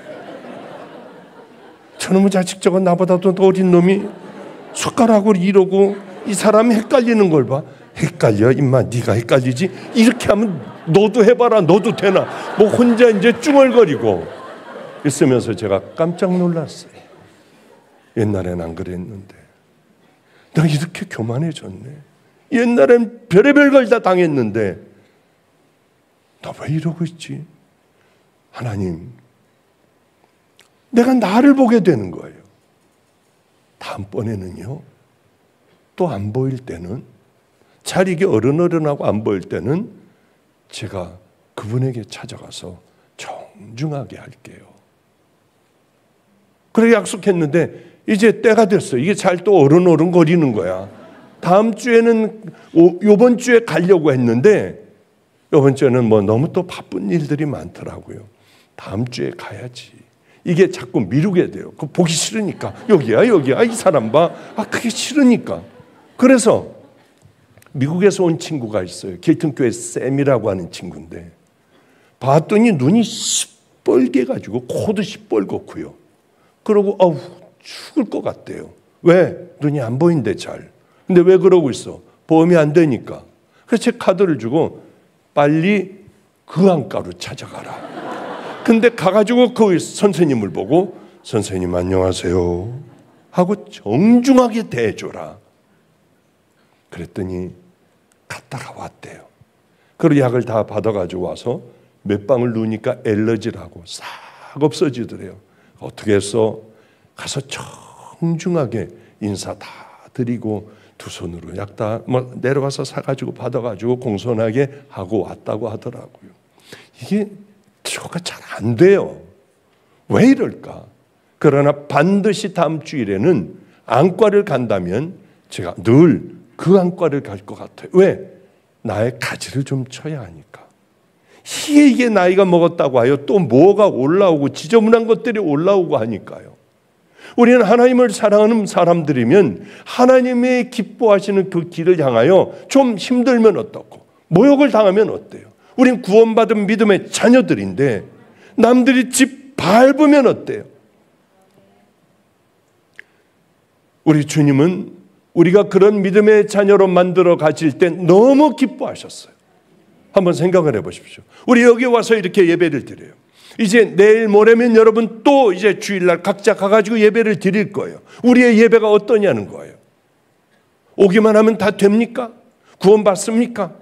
저놈의 자식 저거 나보다도 더 어린 놈이 숟가락으로 이러고 이 사람이 헷갈리는 걸 봐. 헷갈려 임마 네가 헷갈리지? 이렇게 하면 너도 해봐라. 너도 되나? 뭐 혼자 이제 쭝얼거리고 있으면서 제가 깜짝 놀랐어요. 옛날엔 안 그랬는데 나 이렇게 교만해졌네. 옛날엔 별의별 걸 다 당했는데 나 왜 이러고 있지? 하나님, 내가 나를 보게 되는 거예요. 다음번에는요, 또 안 보일 때는 잘 이게 어른어른하고 안 보일 때는 제가 그분에게 찾아가서 정중하게 할게요. 그래 약속했는데 이제 때가 됐어. 이게 잘 또 어른어른 거리는 거야. 다음 주에는 요번 주에 가려고 했는데 요번 주에는 뭐 너무 또 바쁜 일들이 많더라고요. 다음 주에 가야지. 이게 자꾸 미루게 돼요. 그 보기 싫으니까. 여기야. 이 사람 봐. 그게 싫으니까. 그래서 미국에서 온 친구가 있어요. 길튼교회 쌤이라고 하는 친구인데 봤더니 눈이 시뻘게 가지고 코도 시뻘겋고요. 그러고 죽을 것 같대요. 왜? 눈이 안 보인대 잘. 근데 왜 그러고 있어? 보험이 안 되니까. 그래서 제 카드를 주고 빨리 그 안과로 찾아가라. 근데 가가지고 그 선생님을 보고 선생님 안녕하세요 하고 정중하게 대해줘라. 그랬더니 갔다가 왔대요. 그리고 약을 다 받아가지고 와서 몇 방울 누우니까 엘러지라고 싹 없어지더래요. 어떻게 했어? 가서 정중하게 인사 다 드리고 두 손으로 약 다 내려가서 사가지고 받아가지고 공손하게 하고 왔다고 하더라고요. 이게 저가 잘 안 돼요. 왜 이럴까? 그러나 반드시 다음 주일에는 안과를 간다면 제가 늘 그 안과를 갈 것 같아요. 왜? 나의 가지를 좀 쳐야 하니까. 이게 나이가 먹었다고 하여 또 뭐가 올라오고 지저분한 것들이 올라오고 하니까요. 우리는 하나님을 사랑하는 사람들이면 하나님의 기뻐하시는 그 길을 향하여 좀 힘들면 어떻고 모욕을 당하면 어때요? 우린 구원받은 믿음의 자녀들인데 남들이 집 밟으면 어때요? 우리 주님은 우리가 그런 믿음의 자녀로 만들어 가실 때 너무 기뻐하셨어요. 한번 생각을 해보십시오. 우리 여기 와서 이렇게 예배를 드려요. 이제 내일 모레면 여러분 또 이제 주일날 각자 가가지고 예배를 드릴 거예요. 우리의 예배가 어떠냐는 거예요. 오기만 하면 다 됩니까? 구원받습니까?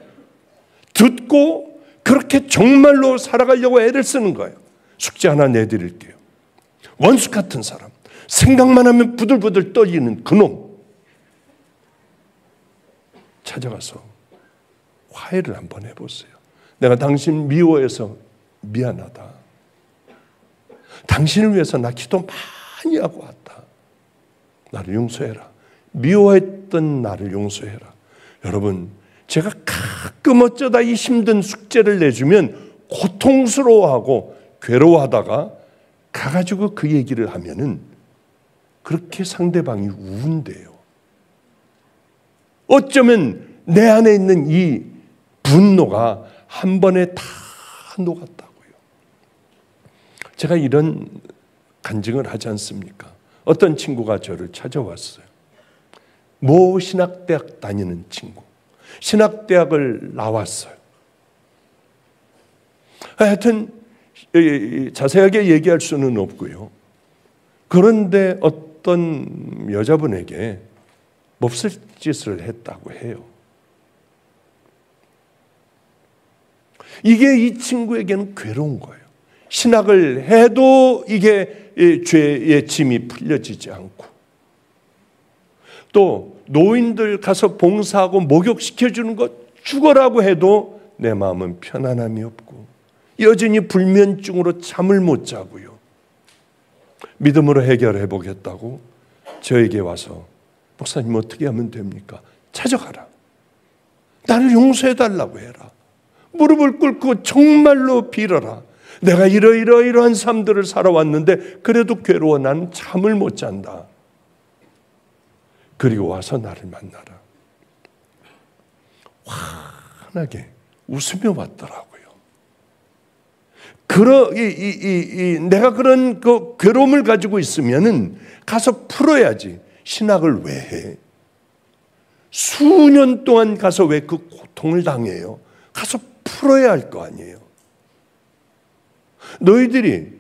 듣고 그렇게 정말로 살아가려고 애를 쓰는 거예요. 숙제 하나 내드릴게요. 원수 같은 사람, 생각만 하면 부들부들 떨리는 그놈 찾아가서 화해를 한번 해보세요. 내가 당신 미워해서 미안하다. 당신을 위해서 나 기도 많이 하고 왔다. 나를 용서해라. 미워했던 나를 용서해라. 여러분, 제가 가끔 어쩌다 이 힘든 숙제를 내주면 고통스러워하고 괴로워하다가 가가지고 그 얘기를 하면은 그렇게 상대방이 우운대요. 어쩌면 내 안에 있는 이 분노가 한 번에 다 녹았다고요. 제가 이런 간증을 하지 않습니까? 어떤 친구가 저를 찾아왔어요. 모 신학대학 다니는 친구. 신학대학을 나왔어요. 하여튼 자세하게 얘기할 수는 없고요. 그런데 어떤 여자분에게 몹쓸 짓을 했다고 해요. 이게 이 친구에게는 괴로운 거예요. 신학을 해도 이게 죄의 짐이 풀려지지 않고, 또 노인들 가서 봉사하고 목욕시켜주는 것 죽어라고 해도 내 마음은 편안함이 없고 여전히 불면증으로 잠을 못 자고요. 믿음으로 해결해 보겠다고 저에게 와서 목사님 어떻게 하면 됩니까? 찾아가라. 나를 용서해 달라고 해라. 무릎을 꿇고 정말로 빌어라. 내가 이러이러한 삶들을 살아왔는데 그래도 괴로워 나는 잠을 못 잔다. 그리고 와서 나를 만나라. 환하게 웃으며 왔더라고요. 내가 그런 그 괴로움을 가지고 있으면은 가서 풀어야지. 신학을 왜 해? 수년 동안 가서 왜 그 고통을 당해요? 가서 풀어야 할 거 아니에요. 너희들이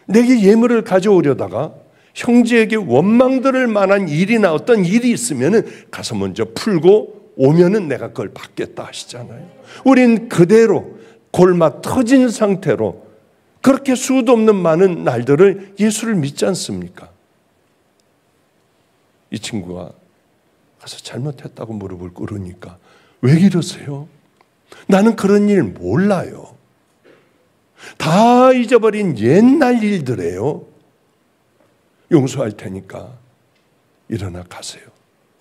내게 예물을 가져오려다가 형제에게 원망들을 만한 일이나 어떤 일이 있으면은 가서 먼저 풀고 오면은 내가 그걸 받겠다 하시잖아요. 우린 그대로 골마 터진 상태로 그렇게 수도 없는 많은 날들을 예수를 믿지 않습니까? 이 친구가 가서 잘못했다고 무릎을 꿇으니까 왜 이러세요? 나는 그런 일 몰라요. 다 잊어버린 옛날 일들이에요. 용서할 테니까 일어나 가세요.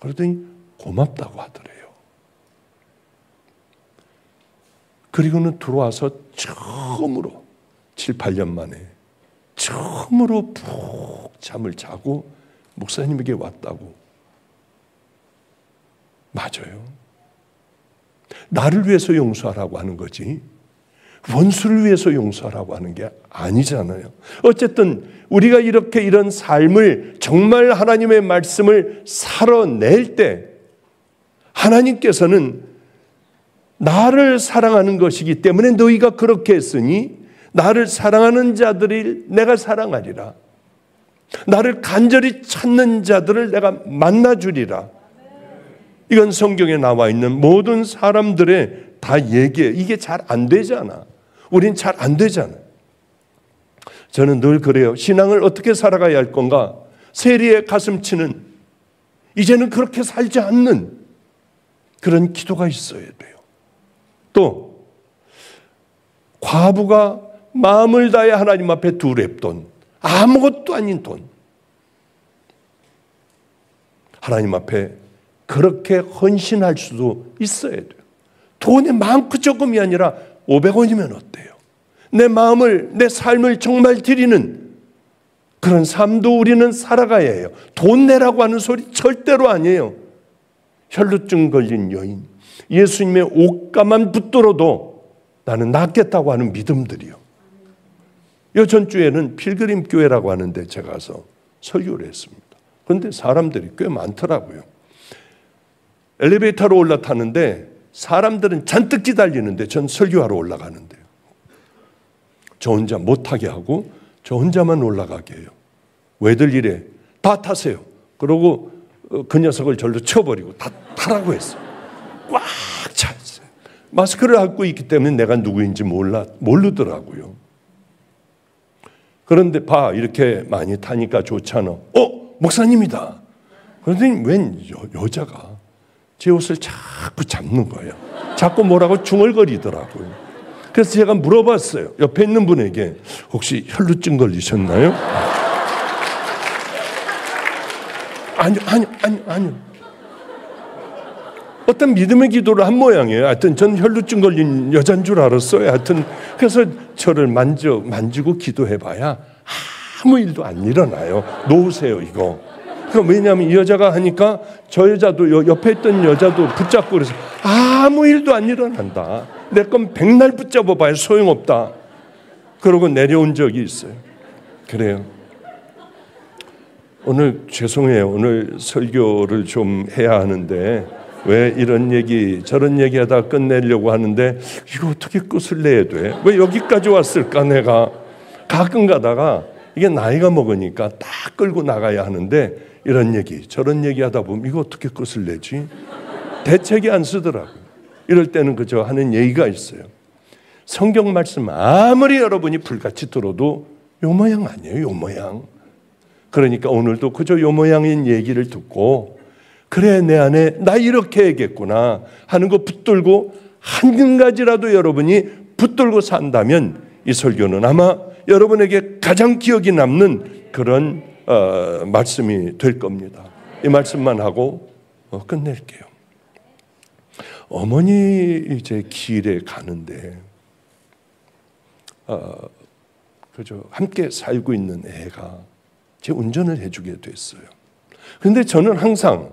그러더니 고맙다고 하더래요. 그리고는 들어와서 처음으로 7, 8년 만에 처음으로 푹 잠을 자고 목사님에게 왔다고. 맞아요. 나를 위해서 용서하라고 하는 거지 원수를 위해서 용서하라고 하는 게 아니잖아요. 어쨌든 우리가 이렇게 이런 삶을 정말 하나님의 말씀을 살아낼 때 하나님께서는 나를 사랑하는 것이기 때문에 너희가 그렇게 했으니 나를 사랑하는 자들을 내가 사랑하리라. 나를 간절히 찾는 자들을 내가 만나주리라. 이건 성경에 나와 있는 모든 사람들의 다 얘기해. 이게 잘 안 되잖아. 우린 잘 안 되잖아. 저는 늘 그래요. 신앙을 어떻게 살아가야 할 건가? 세리의 가슴 치는, 이제는 그렇게 살지 않는 그런 기도가 있어야 돼요. 또 과부가 마음을 다해 하나님 앞에 두 렙돈, 아무것도 아닌 돈, 하나님 앞에 그렇게 헌신할 수도 있어야 돼요. 돈이 많고 조금이 아니라 500원이면 어때요? 내 마음을, 내 삶을 정말 드리는 그런 삶도 우리는 살아가야 해요. 돈 내라고 하는 소리 절대로 아니에요. 혈루증 걸린 여인, 예수님의 옷가만 붙들어도 나는 낫겠다고 하는 믿음들이요. 요 전주에는 필그림 교회라고 하는데 제가 가서 설교를 했습니다. 그런데 사람들이 꽤 많더라고요. 엘리베이터로 올라타는데 사람들은 잔뜩 기다리는데 전 설교하러 올라가는데요. 저 혼자 못하게 하고 저 혼자만 올라가게 해요. 왜들 이래? 다 타세요. 그러고 그 녀석을 절로 쳐버리고 다 타라고 했어요. 꽉 차 있어요. 마스크를 갖고 있기 때문에 내가 누구인지 모르더라고요. 그런데 봐, 이렇게 많이 타니까 좋잖아. 목사님이다. 그러더니 웬 여자가 제 옷을 자꾸 잡는 거예요. 자꾸 뭐라고 중얼거리더라고요. 그래서 제가 물어봤어요. 옆에 있는 분에게 혹시 혈루증 걸리셨나요? 아니요. 어떤 믿음의 기도를 한 모양이에요. 하여튼 전 혈루증 걸린 여자인 줄 알았어요. 하여튼 그래서 저를 만지고 기도해봐야 아무 일도 안 일어나요. 놓으세요 이거. 왜냐하면 이 여자가 하니까 저 여자도 옆에 있던 여자도 붙잡고 그래서 아무 일도 안 일어난다. 내 건 백날 붙잡아봐야 소용없다. 그러고 내려온 적이 있어요. 그래요. 오늘 죄송해요. 오늘 설교를 좀 해야 하는데 왜 이런 얘기 저런 얘기하다 끝내려고 하는데 이거 어떻게 끝을 내야 돼? 왜 여기까지 왔을까 내가? 가끔 가다가 이게 나이가 먹으니까 딱 끌고 나가야 하는데 이런 얘기 저런 얘기하다 보면 이거 어떻게 끝을 내지? 대책이 안 쓰더라고요. 이럴 때는 그저 하는 얘기가 있어요. 성경 말씀 아무리 여러분이 불같이 들어도 요 모양 아니에요. 요 모양. 그러니까 오늘도 그저 요 모양인 얘기를 듣고 그래 내 안에 나 이렇게 해야겠구나 하는 거 붙들고 한 가지라도 여러분이 붙들고 산다면 이 설교는 아마 여러분에게 가장 기억이 남는 그런 말씀이 될 겁니다. 이 말씀만 하고 끝낼게요. 어머니 이제 길에 가는데 그저 함께 살고 있는 애가 제 운전을 해주게 됐어요. 그런데 저는 항상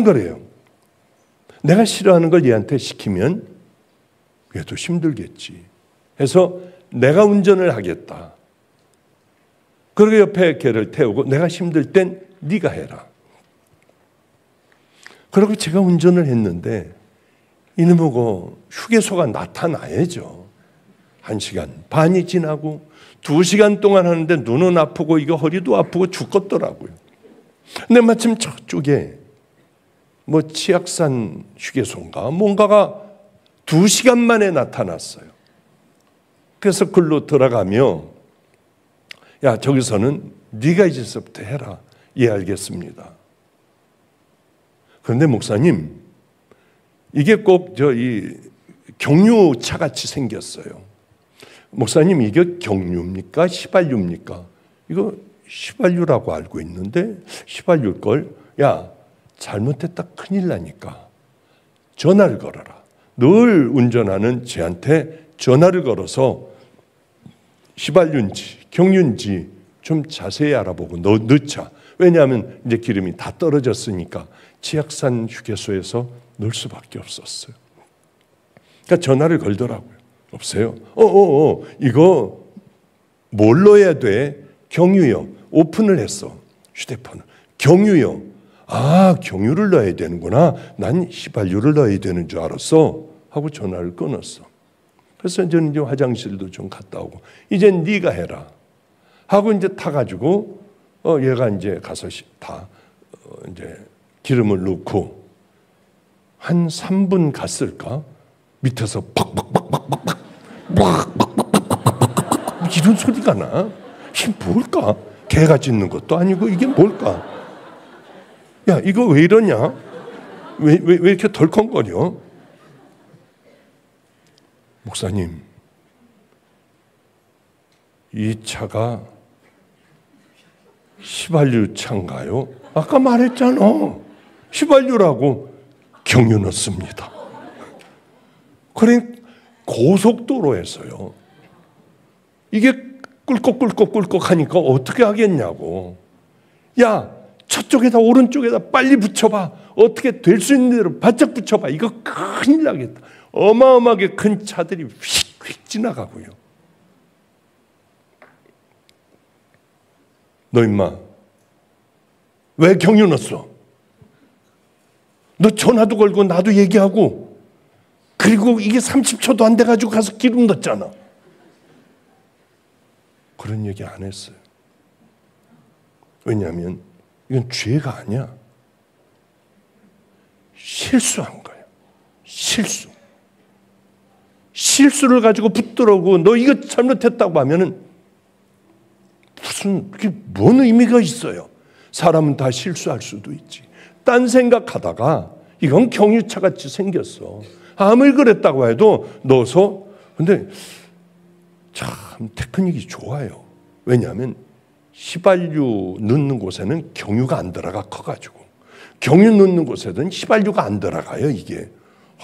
그래요. 내가 싫어하는 걸 얘한테 시키면 얘도 힘들겠지 해서 내가 운전을 하겠다. 그리고 옆에 걔를 태우고 내가 힘들 땐 네가 해라. 그리고 제가 운전을 했는데 이놈하고 휴게소가 나타나야죠. 1시간 반이 지나고 2시간 동안 하는데 눈은 아프고 이거 허리도 아프고 죽겠더라고요. 근데 마침 저쪽에 뭐 치악산 휴게소인가 뭔가가 2시간 만에 나타났어요. 그래서 글로 들어가며 야 저기서는 네가 이제서부터 해라. 예 알겠습니다. 그런데 목사님 이게 꼭 이 경유차 같이 생겼어요. 목사님 이게 경유입니까? 휘발유입니까? 이거 휘발유라고 알고 있는데 휘발유일걸? 야 잘못했다 큰일 나니까 전화를 걸어라. 늘 운전하는 쟤한테 전화를 걸어서 휘발유인지 경유인지 좀 자세히 알아보고 넣자. 왜냐하면 이제 기름이 다 떨어졌으니까 치악산 휴게소에서 넣을 수밖에 없었어요. 그러니까 전화를 걸더라고요. 없어요. 이거 뭘 넣어야 돼? 경유요. 오픈을 했어. 휴대폰을. 경유요. 아, 경유를 넣어야 되는구나. 난 휘발유를 넣어야 되는 줄 알았어. 하고 전화를 끊었어. 그래서 저는 이제 화장실도 좀 갔다 오고 이제 네가 해라. 하고 이제 타가지고 얘가 이제 가서 다 이제 기름을 넣고 한 3분 갔을까? 밑에서 팍팍팍팍팍 이런 소리가 나. 이게 뭘까? 개가 짖는 것도 아니고 이게 뭘까? 야 이거 왜 이러냐? 왜 이렇게 덜컹거려? 목사님 이 차가 휘발유 차인가요? 아까 말했잖아. 휘발유라고. 경유 넣습니다. 그래 고속도로에서요. 이게 꿀꺽꿀꺽꿀꺽 하니까 어떻게 하겠냐고. 야, 저쪽에다 오른쪽에다 빨리 붙여봐. 어떻게 될 수 있는 대로 바짝 붙여봐. 이거 큰일 나겠다. 어마어마하게 큰 차들이 휙휙 지나가고요. 너 임마 왜 경유 넣었어? 너 전화도 걸고 나도 얘기하고 그리고 이게 30초도 안 돼가지고 가서 기름 넣었잖아. 그런 얘기 안 했어요. 왜냐하면 이건 죄가 아니야. 실수한 거예요. 실수. 실수를 가지고 붙들어오고 너 이거 잘못했다고 하면은 무슨 그게 뭔 의미가 있어요? 사람은 다 실수할 수도 있지. 딴 생각하다가 이건 경유차 같이 생겼어. 아무리 그랬다고 해도 넣어서 근데 참 테크닉이 좋아요. 왜냐하면 휘발유 넣는 곳에는 경유가 안 들어가 커가지고 경유 넣는 곳에는 휘발유가 안 들어가요. 이게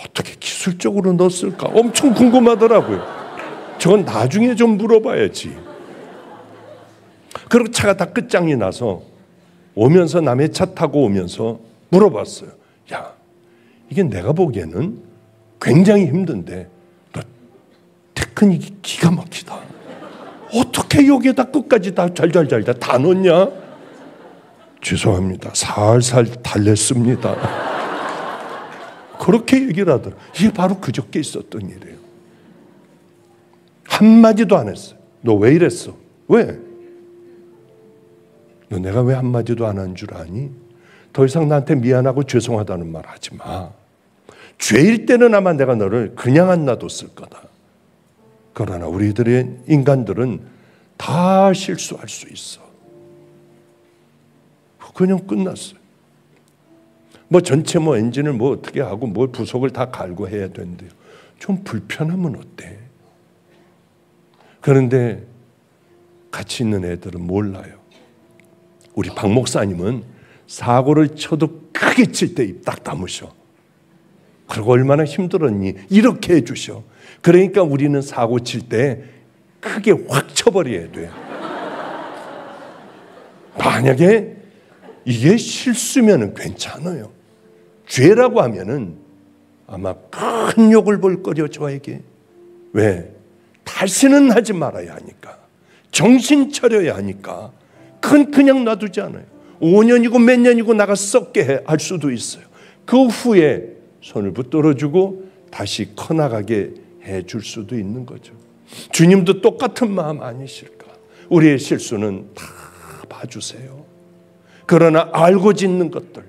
어떻게 기술적으로 넣었을까 엄청 궁금하더라고요. 저건 나중에 좀 물어봐야지. 그리고 차가 다 끝장이 나서 오면서 남의 차 타고 오면서 물어봤어요. 야, 이게 내가 보기에는 굉장히 힘든데 너 테크닉이 기가 막히다. 어떻게 여기에다 끝까지 다 잘잘잘 다 넣냐? 죄송합니다. 살살 달랬습니다. 그렇게 얘기를 하더라고요. 이게 바로 그저께 있었던 일이에요. 한마디도 안 했어요. 너 왜 이랬어? 왜? 너 내가 왜 한마디도 안 한 줄 아니? 더 이상 나한테 미안하고 죄송하다는 말 하지 마. 죄일 때는 아마 내가 너를 그냥 안 놔뒀을 거다. 그러나 우리들의 인간들은 다 실수할 수 있어. 그냥 끝났어요. 뭐 전체 뭐 엔진을 뭐 어떻게 하고 뭐 부속을 다 갈고 해야 되는데요. 좀 불편하면 어때? 그런데 같이 있는 애들은 몰라요. 우리 박 목사님은 사고를 쳐도 크게 칠 때 입 딱 다무셔. 그리고 얼마나 힘들었니? 이렇게 해주셔. 그러니까 우리는 사고 칠 때 크게 확 쳐버려야 돼요. 만약에 이게 실수면 괜찮아요. 죄라고 하면은 아마 큰 욕을 볼 거려 저에게. 왜? 다시는 하지 말아야 하니까. 정신 차려야 하니까. 그냥 놔두지 않아요. 5년이고 몇 년이고 나가 썩게 할 수도 있어요. 그 후에 손을 붙들어주고 다시 커나가게 해줄 수도 있는 거죠. 주님도 똑같은 마음 아니실까? 우리의 실수는 다 봐주세요. 그러나 알고 짓는 것들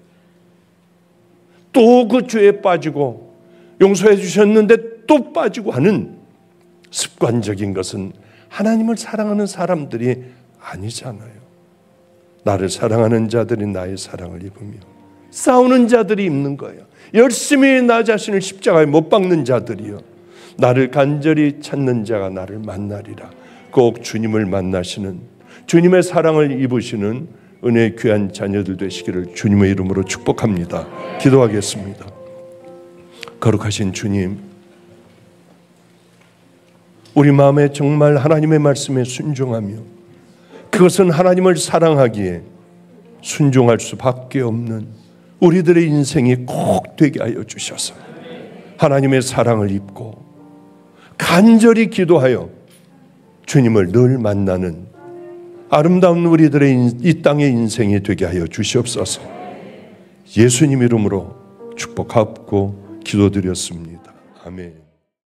또 그 죄에 빠지고 용서해 주셨는데 또 빠지고 하는 습관적인 것은 하나님을 사랑하는 사람들이 아니잖아요. 나를 사랑하는 자들이 나의 사랑을 입으며 싸우는 자들이 입는 거예요. 열심히 나 자신을 십자가에 못 박는 자들이요. 나를 간절히 찾는 자가 나를 만나리라. 꼭 주님을 만나시는 주님의 사랑을 입으시는 은혜의 귀한 자녀들 되시기를 주님의 이름으로 축복합니다. 기도하겠습니다. 거룩하신 주님, 우리 마음에 정말 하나님의 말씀에 순종하며 그것은 하나님을 사랑하기에 순종할 수밖에 없는 우리들의 인생이 꼭 되게 하여 주셔서 하나님의 사랑을 입고 간절히 기도하여 주님을 늘 만나는 아름다운 우리들의 이 땅의 인생이 되게 하여 주시옵소서. 예수님 이름으로 축복하고 기도드렸습니다. 아멘.